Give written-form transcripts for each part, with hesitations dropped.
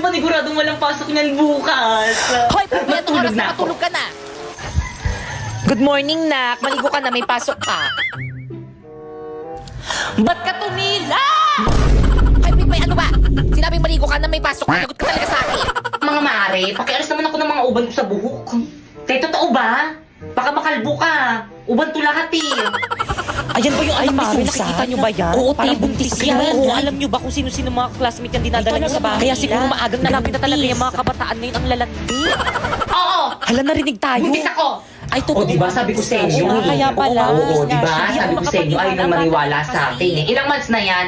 paniguradong walang pasok niyan bukas. Hoy, Matulog na ako. Matulog ka na. Good morning, nak. Maligo ka na, may pasok ka. Ba't ka tumila? Hoy, Pipay, ano ba? Sinabing maligo ka na, may pasok. Lagot ka talaga sa akin. Mga mare, pakialis naman ako ng mga uban ko sa buhok. Kaya totoo ba? Baka makalbo ka. Uban to lahat eh. Ayan ba yung anak ni Susan? Nakikita nyo ba yan? Oo, Parang buntis buntis yan. Oo, alam nyo ba kung sino-sino mga classmate yan dinadala nyo sa bahay Kaya nila? siguro maagang Grabe na talaga nabuntis. yung mga kabataan ngayon ang lalandi. Oo! Hala, narinig tayo. Buntis ako! Ay, totoo. O, diba sabi ko sa inyo? Oo, kaya pala. Oo, diba? Hindi Sabi ako ko sa inyo, ayaw nang maniwala kasi. sa akin eh. Ilang months na yan?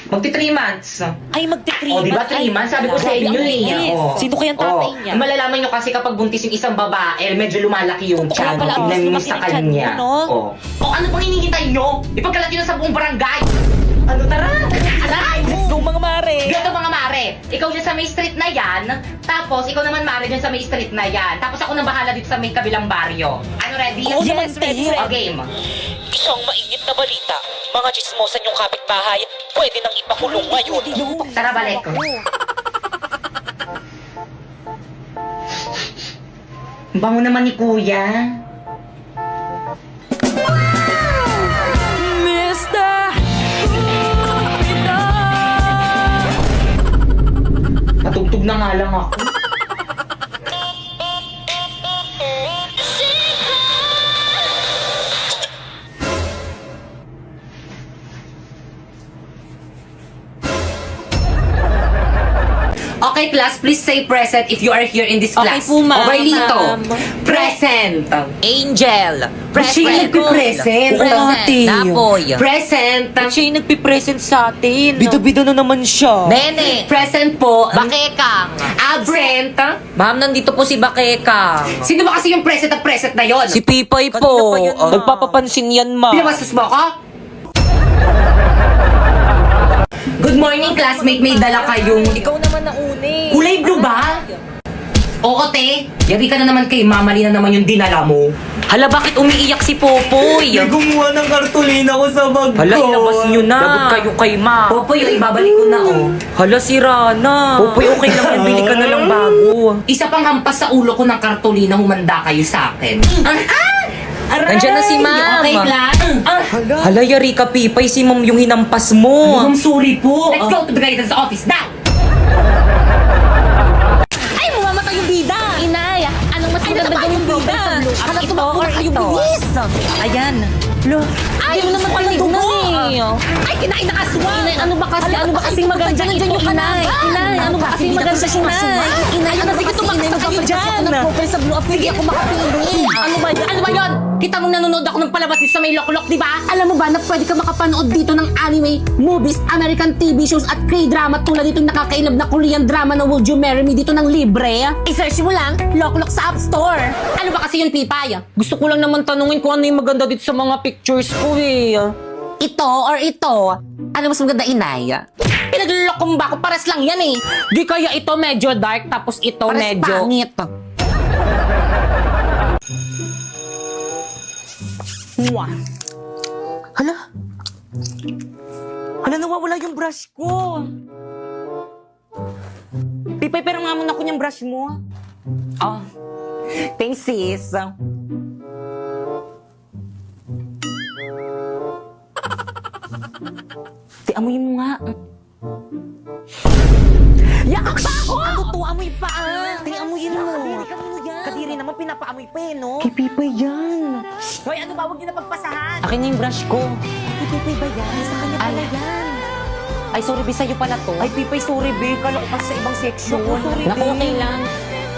Magti 3 months. Ay, magti-3 O, diba 3 months? Sabi ko sa inyo eh. O. Sino kayang tatay niya? Malalaman nyo kasi kapag buntis yung isang babae, medyo lumalaki yung Totoo tiyan. pala, Tingnan nyo lumaki sa yung tiyan kanya. mo, no? O. O, ano pang hinihintay nyo? Ipagkalat nyo na sa buong barangay. Ano, tara? Aray! Let's go, mga mare. Gato mga mare, ikaw dyan sa may street na yan, tapos ikaw naman mare dyan sa may street na yan, tapos ako nang bahala dito sa may kabilang baryo. Ano, ready? Oo naman, Yes, ready. O, game. Isang mainit na balita. Mga chismosan yung kapitbahay, pwede nang ipakulong ngayon. Tara, balik ko. Bango naman ni kuya. Patugtog na nga lang ako. Okay, class, please say present if you are here in this Okay class. po, ma'am. Lito, Ma'am. present. Angel. Ba't siya yung nagpipresent? Ate. Napoy. Present. Siya yung nagpipresent sa atin. Bida-bida na naman siya. Nene. Present po. Bakekang. Absent. Ma'am, nandito po si Bakekang. Sino ba kasi yung present na yon? Si Pipay Kanina po. pa yan, ma. Nagpapapansin yan, ma. Pinabastos mo ako? Good morning, classmate. May dala kayong... Ikaw naman na uni. Kulay blue ba? Oo, te. Yari ka na naman kay mamali na naman yung dinala mo. Hala, bakit umiiyak si Popoy? Gumawa ng kartolina ko sa bag ko. Hala, ilabas nyo na. Lagot kayo kay ma. Popoy, yung ibabalik ko na, oh. Hala, si Rana. Pupoy, okay lang yan. Bili ka na lang bago. Isa pang hampas sa ulo ko ng kartolina, humanda kayo sa akin. Nandiyan na si Ma'am. Okay, class? Hala, yari ka, Pipay. Si Ma'am yung hinampas mo. I'm sorry po. Let's go to the guidance office now. Ay, mamamatay yung bida! Inay, anong mas maganda gawin bida? Hanap ito or ito? Ayan. Lo, ay, mo naman pala dugo. Ay, kinain na kaswa. Inay, ano ba kasi maganda ito, inay? Inay, ano ba kasi maganda siya, inay? Inay, ano ba kasi tumakas kayo dyan? Nag-profile sa blue up, hindi ako makapili. Ano ba yan? Ano ba yun? Kita mong nanonood ako ng palabas sa may loklok, di ba? Alam mo ba na pwede ka makapanood dito ng anime, movies, American TV shows at K-drama tulad ditong nakakailab na Korean drama na Would You Marry Me dito ng libre? I-search mo lang, Loklok sa App Store. Ano ba kasi yun, Pipay? Gusto ko lang naman tanungin kung ano yung maganda dito sa mga pictures ko eh. Ito or ito? Ano mas maganda, inay? Pinaglulokong ba ako? Pares lang yan eh. Di kaya ito medyo dark tapos ito Pares medyo... pangit. Mwah. Hala. Hala, nawawala yung brush ko. Pipay, pero nga muna ko yung brush mo. Oh. Thanks, sis. Di, amoy mo nga. Yakak pa ako! Ano to? Amoy pa ah. Di, amoyin mo. Kadiri ka mo yan. Kadiri naman, pinapaamoy pa eh, no? Kay Pipay yan. Hoy, ano ba? Huwag niyo na pagpasahan! Akin na yung brush ko. Kay Pipay ba yan? Sa kanya pala yan. Ay, sorry, be, sa'yo pala to. Ay, Pipay, sorry, be. Kala ko kasi sa ibang section. sorry, Naku, be. okay lang.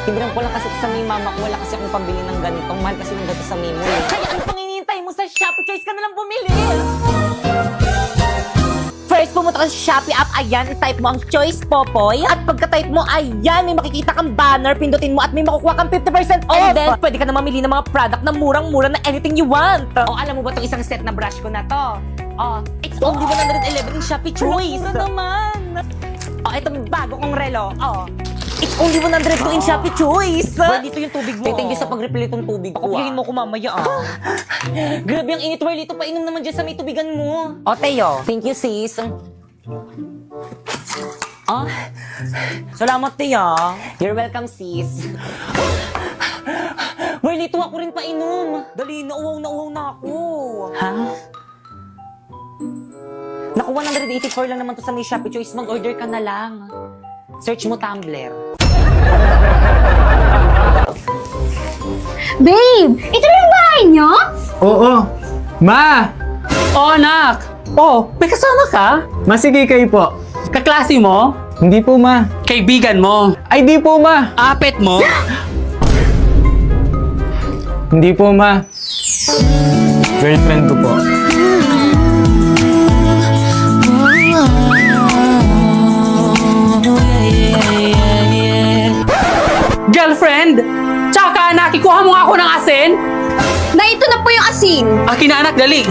Tindihan ko lang kasi sa may mama ko. Wala kasi akong pambili ng ganito. Mahal kasi yung ganito sa memo. Kaya ano pang hinihintay mo sa Shopee? Choice ka na lang bumili! First, pumunta ka sa Shopee app, ayan, type mo ang Choice Popoy. At pagka-type mo, ayan, may makikita kang banner, pindutin mo at may makukuha kang 50% off. And then, pwede ka na mamili ng mga product na murang-mura na anything you want. O, alam mo ba itong isang set na brush ko na to? O, it's only 111 in Shopee Choice. Mura naman! O, ito bago kong relo. O, It's only 102 in Shopee Choice! Well, dito yung tubig mo. Thank you sa pag-refill itong tubig ko. Pakupihin mo ko mamaya Grabe ang init, Whirlito. Painom naman dyan sa may tubigan mo. O, Teo. Thank you, sis. Ah? Salamat, Tia. You're welcome, sis. Wait, lito ako rin painom. Dali, nauwaw na ako. Ha? Naku, 184 lang naman to sa may Shopee Choice. Mag-order ka na lang. Search mo Tumblr. Babe, ito na yung bahay niyo? Oo. Ma! Oh, anak! Oh, may kasama ka? Masige kayo po. Kaklase mo? Hindi po, ma. Kaibigan mo? Ay, di po, ma. Apet mo? Hindi po, ma. Girlfriend ko po. Girlfriend? Tsaka anak, ikuha mo nga ako ng asin? Na ito na po yung asin. Akin na anak, dali.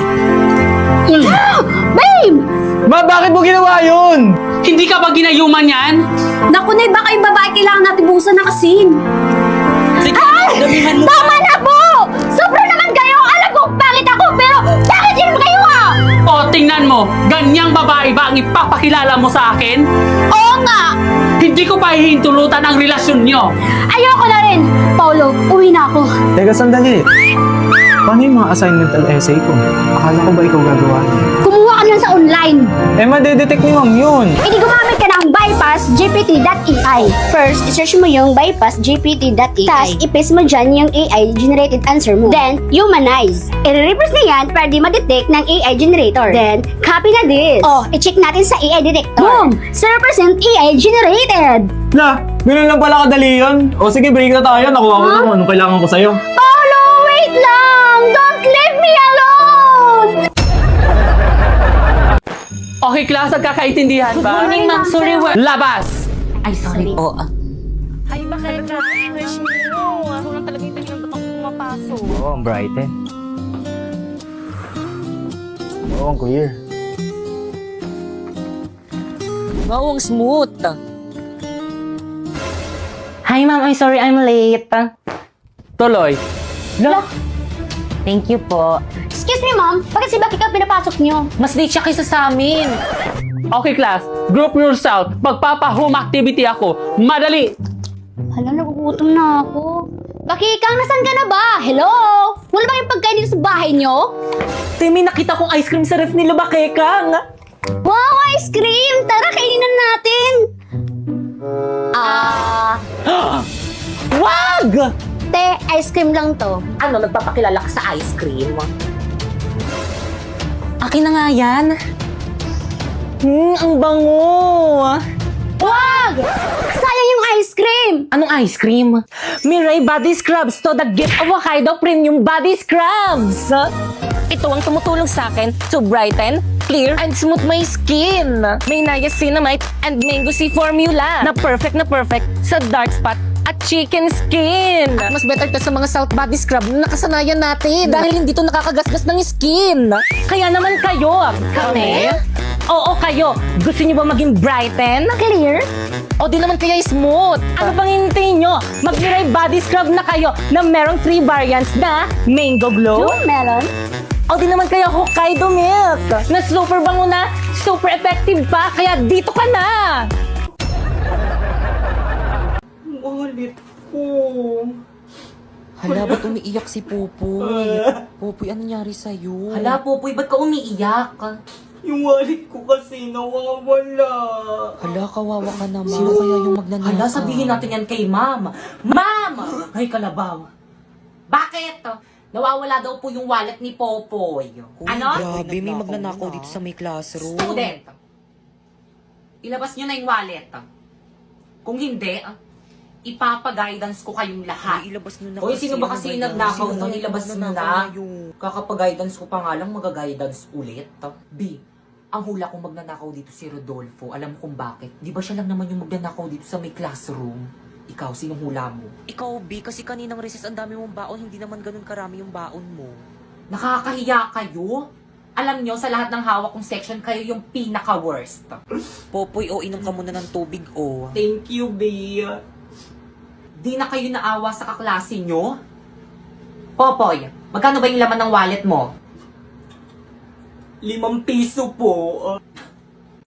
Babe! Ma, bakit mo ginawa yun? Hindi ka ba ginayuman yan? Naku, Nay, baka yung babae kailangan natin buhusan ng asin. Sige, damihan mo Tama na po! Sobra naman kayo! Alam ko, pangit ako, pero bakit yun kayo ah? O, tingnan mo. Ganyang babae ba ang ipapakilala mo sa akin? Oo nga! Hindi ko pa hihintulutan ang relasyon nyo. Ayoko na rin! Paulo, uwi na ako. Teka, sandali. Paano yung mga assignmental essay ko? Akala ko ba ikaw gagawa? Kumuha ka lang sa online. Eh, madedetect ni ma'am yun. E di gumamit ka ng bypassgpt.ai. First, isearch mo yung bypassgpt.ai. Tapos, i-paste mo dyan yung AI-generated answer mo. Then, humanize. I-reverse na yan para di ma-detect ng AI generator. Then, copy na this. Oh, i-check natin sa AI detector. Boom! 0% AI generated. La, ganun lang pala kadali yun. O sige, break na tayo. Nakuha ko na kung anong kailangan ko sa'yo. Paulo, wait lang! Don't leave me alone! Okay, class, nagkakaintindihan ba? Good morning, ma'am. Sorry, Labas! Ay, sorry po. Ay, bakit ka? Fresh mo. Sobrang talaga yung tinignan ako pumapasok. Oo, ang bright eh. Oo, ang clear. Wow, ang smooth. Hi, ma'am. I'm sorry I'm late. Tuloy. Thank you po. Excuse me, ma'am. Bakit si Bakit ka pinapasok niyo? Mas late siya kaysa sa amin. Okay, class. Group yourself. Magpapa-home activity ako. Madali! Hala, nagugutom na ako. Bakikang, nasan ka na ba? Hello? Wala ba yung pagkain dito sa bahay niyo? Te, may nakita kong ice cream sa ref ni Bakekang. Wow, ice cream! Tara, kainin natin! Wag! Te, ice cream lang to. Ano, nagpapakilala ka sa ice cream? Akin na nga yan. Ang bango. Wag! Sayang yung ice cream! Anong ice cream? Mirai Body Scrubs to the gift of Hokkaido Premium Body Scrubs. Ito ang tumutulong sa akin to brighten, clear, and smooth my skin. May niacinamide and mango sea formula na perfect sa dark spot at chicken skin. At mas better to sa mga salt body scrub na nakasanayan natin dahil hindi to nakakagasgas ng skin. Kaya naman kayo, kami? Oo, kayo. Gusto niyo ba maging brighten? Clear? O di naman kaya smooth. Ano pang hintayin nyo? Mag-Mirai Body Scrub na kayo na merong 3 variants na Mango Glow. Yung melon? O di naman kaya Hokkaido Milk na super bango na, super effective pa, kaya dito ka na! Ulit ko. Hala, ba't umiiyak si Pupoy? Pupoy, ano nangyari sa'yo? Hala, Pupoy, ba't ka umiiyak? Yung wallet ko kasi nawawala. Hala, kawawa ka naman. Sino kaya yung magnanakaw? Hala, sabihin natin yan kay Ma'am. Ma'am! Ay, kalabaw. Bakit? Nawawala daw po yung wallet ni Popoy. Ano? Grabe, may magnanakaw dito sa may classroom. Student, ilabas nyo na yung wallet. Kung hindi, ipapa-guidance ko kayong lahat. Ilabas nyo na Hoy, sino ba kasi yung nagnakaw ito? Nilabas nyo na. Kakapag-guidance ko pa nga lang, mag-guidance ulit. B, ang hula kong magnanakaw dito si Rodolfo. Alam mo kung bakit? Di ba siya lang naman yung magnanakaw dito sa may classroom? Ikaw, sinong hula mo? Ikaw, B, kasi kaninang recess ang dami mong baon, hindi naman ganun karami yung baon mo. Nakakahiya kayo? Alam nyo, sa lahat ng hawak kong section, kayo yung pinaka-worst. Popoy, o inom ka muna ng tubig, o. Thank you, Bea. Di na kayo naawa sa kaklase nyo? Popoy, magkano ba yung laman ng wallet mo? 5 piso po.